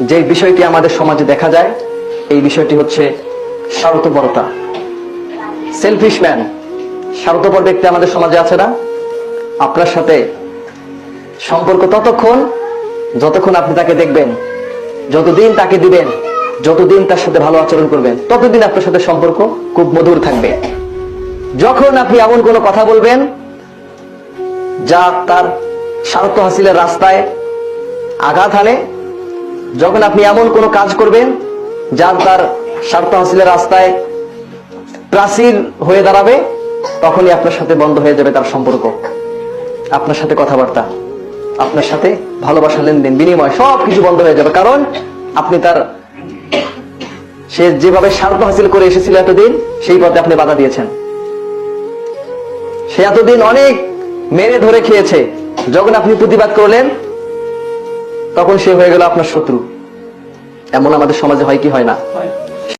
যে বিষয়টি আমাদের সমাজে দেখা যায়, এই বিষয়টি হচ্ছে স্বার্থপরতা। সেলফিশ ম্যান, স্বার্থপর ব্যক্তি আমাদের সমাজে আছে না? আপনার সাথে সম্পর্ক ততক্ষণ যতক্ষণ আপনি তাকে দেখবেন, যতদিন তাকে দিবেন, যতদিন তার সাথে ভালো আচরণ করবেন, ততদিন আপনার সাথে সম্পর্ক খুব মধুর থাকবে। যখন আপনি এমন কোনো কথা বলবেন যা তার স্বার্থ হাসিলের রাস্তায় আঘাত হানে, যখন আপনি এমন কোনো কাজ করবেন যা তার স্বার্থ হাসিলের রাস্তায় প্রাচীর হয়ে দাঁড়াবে, তখনই আপনার সাথে বন্ধ হয়ে যাবে তার সম্পর্ক। আপনার সাথে কথাবার্তা, আপনার সাথে ভালোবাসা, লেনদেন, বিনিময় সবকিছু বন্ধ হয়ে যাবে। কারণ আপনি তার, সে যেভাবে স্বার্থ হাসিল করে এসেছিল এতদিন, সেই পথে আপনি বাধা দিয়েছেন। সে এতদিন অনেক মেরে ধরে খেয়েছে, যখন আপনি প্রতিবাদ করলেন তখন সে হয়ে গেল আপনার শত্রু। এমন আমাদের সমাজে হয় কি হয় না?